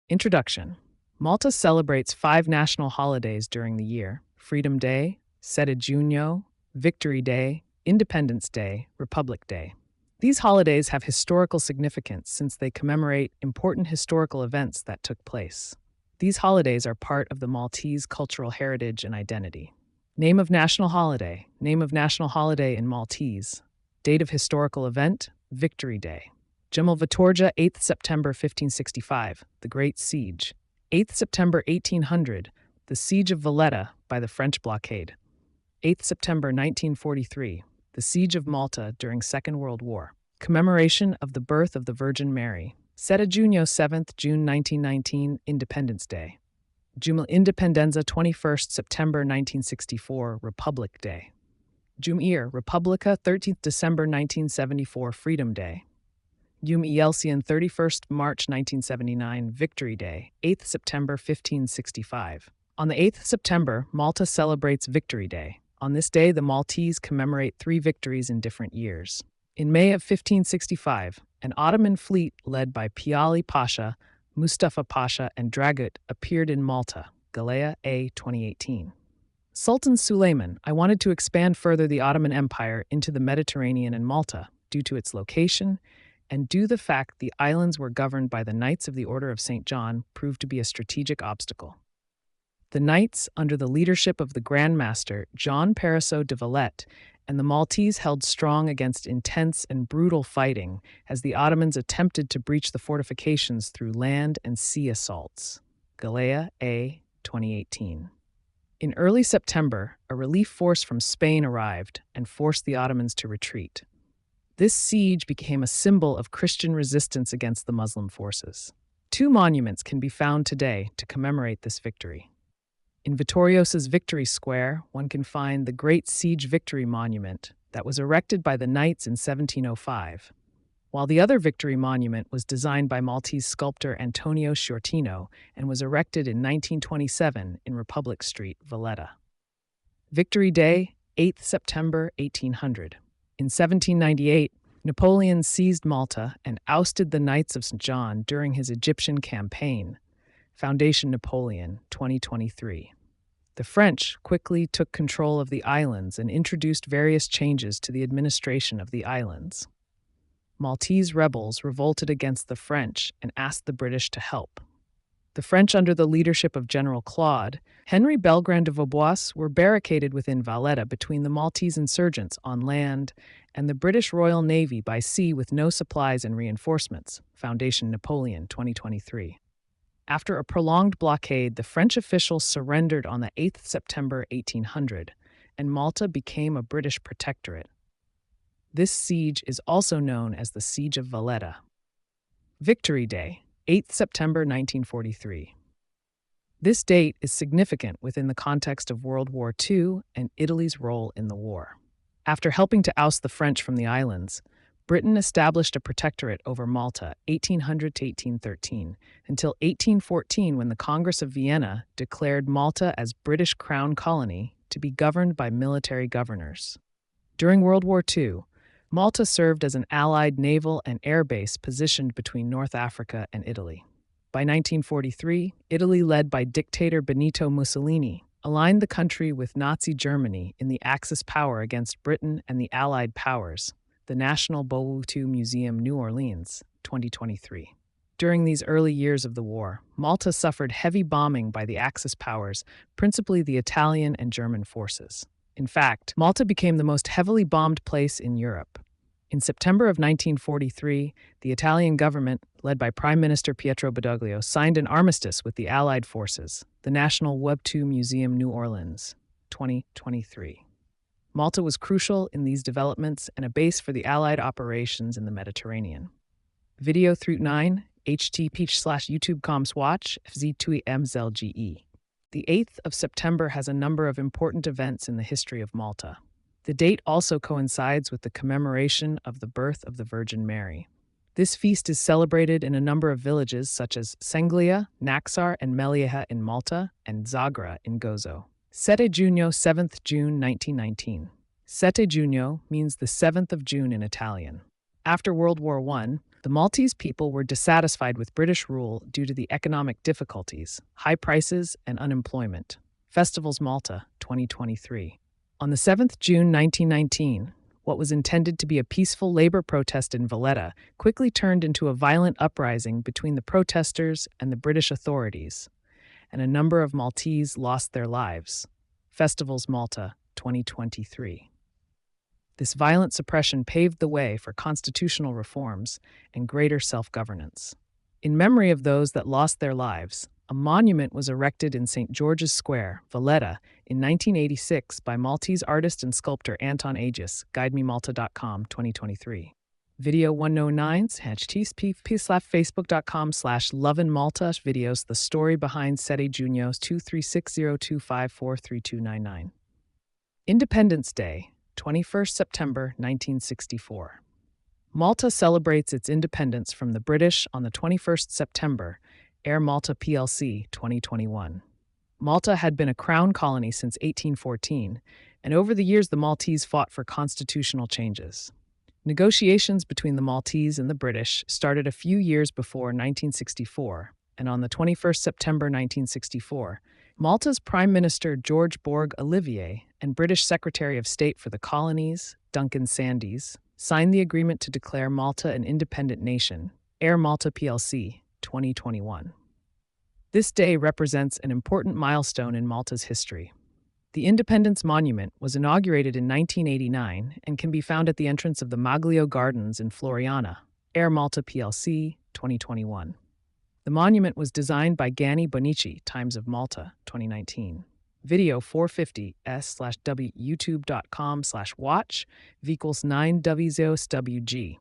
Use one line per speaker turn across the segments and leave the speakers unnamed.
Introduction. Malta celebrates 5 national holidays during the year: Freedom Day, Sette Giugno, Victory Day, Independence Day, Republic Day. These holidays have historical significance since they commemorate important historical events that took place. These holidays are part of the Maltese cultural heritage and identity. Name of national holiday. Name of national holiday in Maltese. Date of historical event: Victory Day. Gimel Vitorja, 8th September 1565, the Great Siege. 8th September 1800, the Siege of Valletta by the French blockade. 8th September 1943, the Siege of Malta during Second World War. Commemoration of the birth of the Virgin Mary. Sette Giugno, 7th June 1919, Independence Day. Jumel Independenza, 21st September 1964, Republic Day. Jum'ir Republica, 13th December 1974, Freedom Day. Yom Elcion, 31st March 1979, Victory Day, 8th September 1565. On the 8th September, Malta celebrates Victory Day. On this day, the Maltese commemorate 3 victories in different years. In May of 1565, an Ottoman fleet led by Piali Pasha, Mustafa Pasha, and Dragut appeared in Malta. Galea A. 2018. Sultan Suleiman wanted to expand further the Ottoman Empire into the Mediterranean and Malta due to its location, and due to the fact the islands were governed by the Knights of the Order of St. John proved to be a strategic obstacle. The Knights, under the leadership of the Grand Master John Paraso de Valette, and the Maltese held strong against intense and brutal fighting as the Ottomans attempted to breach the fortifications through land and sea assaults. Galea A. 2018. In early September, a relief force from Spain arrived and forced the Ottomans to retreat. This siege became a symbol of Christian resistance against the Muslim forces. 2 monuments can be found today to commemorate this victory. In Vitoriosa's Victory Square, one can find the Great Siege Victory Monument that was erected by the Knights in 1705, while the other Victory Monument was designed by Maltese sculptor Antonio Sciortino and was erected in 1927 in Republic Street, Valletta. Victory Day, 8th September 1800. In 1798, Napoleon seized Malta and ousted the Knights of St. John during his Egyptian campaign. Foundation Napoleon, 2023. The French quickly took control of the islands and introduced various changes to the administration of the islands. Maltese rebels revolted against the French and asked the British to help. The French, under the leadership of General Claude Henry Belgrand de Vaubois, were barricaded within Valletta between the Maltese insurgents on land and the British Royal Navy by sea with no supplies and reinforcements. Foundation Napoleon, 2023. After a prolonged blockade, the French officials surrendered on the 8th September 1800, and Malta became a British protectorate. This siege is also known as the Siege of Valletta. Victory Day, 8th September 1943. This date is significant within the context of World War II and Italy's role in the war. After helping to oust the French from the islands, Britain established a protectorate over Malta 1800 to 1813 until 1814, when the Congress of Vienna declared Malta as British Crown colony to be governed by military governors. During World War II, Malta served as an Allied naval and air base positioned between North Africa and Italy. By 1943, Italy, led by dictator Benito Mussolini, aligned the country with Nazi Germany in the Axis power against Britain and the Allied powers. The National Boulevard Museum, New Orleans, 2023. During these early years of the war, Malta suffered heavy bombing by the Axis powers, principally the Italian and German forces. In fact, Malta became the most heavily bombed place in Europe. In September of 1943, the Italian government, led by Prime Minister Pietro Badoglio, signed an armistice with the Allied forces. The National Web II Museum, New Orleans, 2023. Malta was crucial in these developments and a base for the Allied operations in the Mediterranean. Video 39, http://youtube.com/watch fz2emzlge. The 8th of September has a number of important events in the history of Malta. The date also coincides with the commemoration of the birth of the Virgin Mary. This feast is celebrated in a number of villages such as Senglia, Naxar, and Melieha in Malta, and Zagra in Gozo. Sette Giugno, 7th June 1919. Sette Giugno means the 7th of June in Italian. After World War I, The Maltese people were dissatisfied with British rule due to the economic difficulties, high prices, and unemployment. Festivals Malta, 2023. On the 7th June 1919, what was intended to be a peaceful labor protest in Valletta quickly turned into a violent uprising between the protesters and the British authorities, and a number of Maltese lost their lives. Festivals Malta, 2023. This violent suppression paved the way for constitutional reforms and greater self-governance. In memory of those that lost their lives, a monument was erected in St. George's Square, Valletta, in 1986 by Maltese artist and sculptor Anton Agius, GuideMeMalta.com, 2023. Video 109s, facebook.com/lovinmalta videos, the story behind Sede Junho 236025432299. Independence Day, 21st September 1964. Malta celebrates its independence from the British on the 21st September, Air Malta plc, 2021. Malta had been a crown colony since 1814, and over the years the Maltese fought for constitutional changes. Negotiations between the Maltese and the British started a few years before 1964, and on the 21st September 1964, Malta's Prime Minister George Borg Olivier and British Secretary of State for the Colonies, Duncan Sandys, signed the agreement to declare Malta an independent nation, Air Malta plc, 2021. This day represents an important milestone in Malta's history. The Independence Monument was inaugurated in 1989 and can be found at the entrance of the Maglio Gardens in Floriana, Air Malta plc, 2021. The monument was designed by Ganni Bonici, Times of Malta, 2019. Video 450s/w youtube.com/watch = 9w0wg.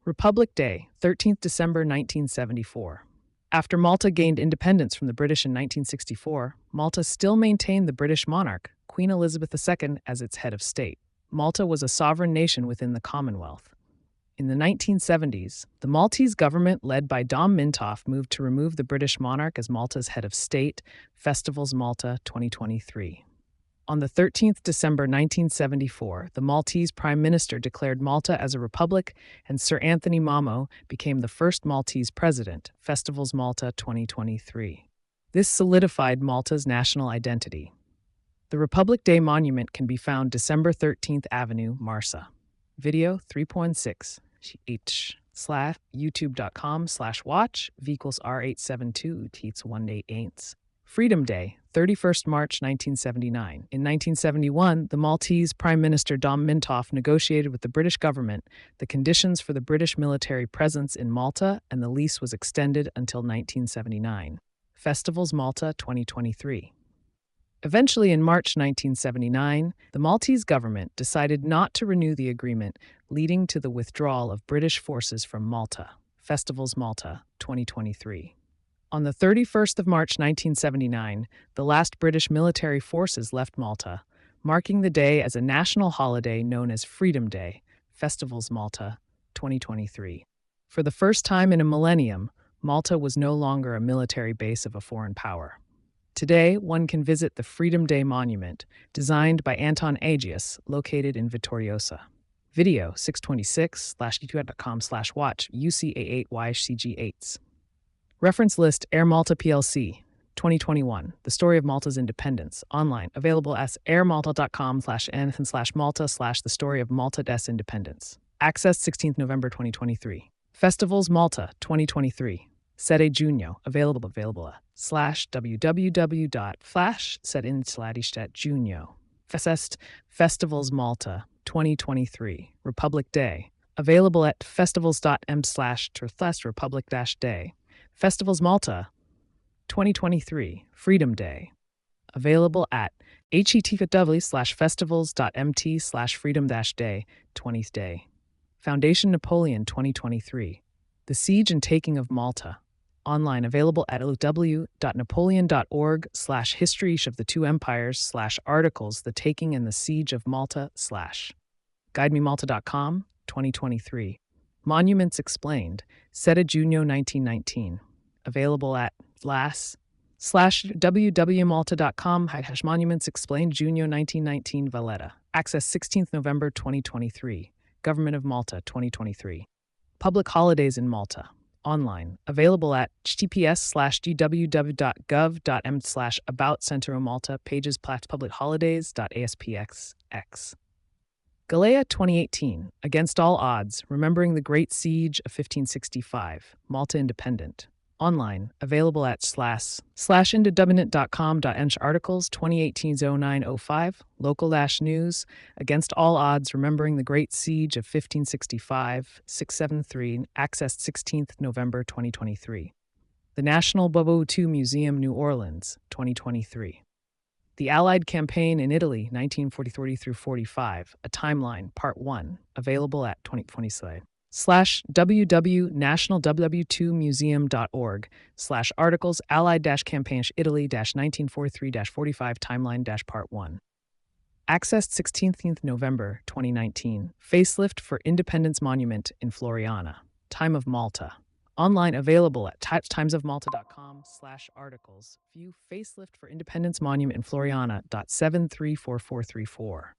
Republic Day, 13th December 1974. After Malta gained independence from the British in 1964, Malta still maintained the British monarch, Queen Elizabeth II, as its head of state. Malta was a sovereign nation within the Commonwealth. In the 1970s, the Maltese government, led by Dom Mintoff, moved to remove the British monarch as Malta's head of state. Festivals Malta, 2023. On the 13th December 1974, the Maltese Prime Minister declared Malta as a republic, and Sir Anthony Mamo became the first Maltese president. Festivals Malta, 2023. This solidified Malta's national identity. The Republic Day Monument can be found December 13th Avenue, Marsa. Video 3.6 youtube.com/watch r872 188. Freedom Day, 31st March 1979. In 1971, the Maltese Prime Minister Dom Mintoff negotiated with the British government the conditions for the British military presence in Malta, and the lease was extended until 1979. Festivals Malta, 2023. Eventually, in March 1979, the Maltese government decided not to renew the agreement, leading to the withdrawal of British forces from Malta. Festivals Malta, 2023. On the 31st of March 1979, the last British military forces left Malta, marking the day as a national holiday known as Freedom Day. Festivals Malta, 2023. For the first time in a millennium, Malta was no longer a military base of a foreign power. Today, one can visit the Freedom Day Monument, designed by Anton Agius, located in Vittoriosa. Video 626/youtube.com/watch UCA8YCG8s. Reference list Air Malta plc, 2021, The Story of Malta's Independence, online, available as airmalta.com/n/malta/The Story of Malta's Independence. Access 16th November 2023. Festivals Malta, 2023. Sede Junho, available /www.flash/setIn/junho. Fest Festivals Malta, 2023. Republic Day, available at festivals.m/Republic-Day. Festivals Malta, 2023. Freedom Day, available at http:/festivals.mt/freedom-day 20th day. Foundation Napoleon 2023. The Siege and Taking of Malta, online, available at www.napoleon.org/history of the two empires/articles The Taking and the Siege of Malta/ GuideMeMalta.com, 2023. Monuments Explained, Sede Junho 1919, available at /www.malta.com/Monuments Explained Junho 1919 Valletta. Access 16th November 2023. Government of Malta 2023. Public holidays in Malta. Online. Available at https://www.gov.m/about Centro Malta, pages public holidays.aspxx. Galea 2018. Against All Odds. Remembering the Great Siege of 1565. Malta Independent. Online. Available at /independent.com.eng articles 2018-0905. Local-news. Against All Odds. Remembering the Great Siege of 1565. 673. Accessed 16th November 2023. The National Bobo II Museum, New Orleans, 2023. The Allied Campaign in Italy, 1943 through 45, a timeline, part 1, available at 2020 /www.nationalww2museum.org/articles Allied-campaign Italy-1943-45 timeline-part 1. Accessed 16th November 2019. Facelift for Independence Monument in Floriana. Time of Malta. Online available at timesofmalta.com/articles. View Facelift for Independence Monument in Floriana.7344434.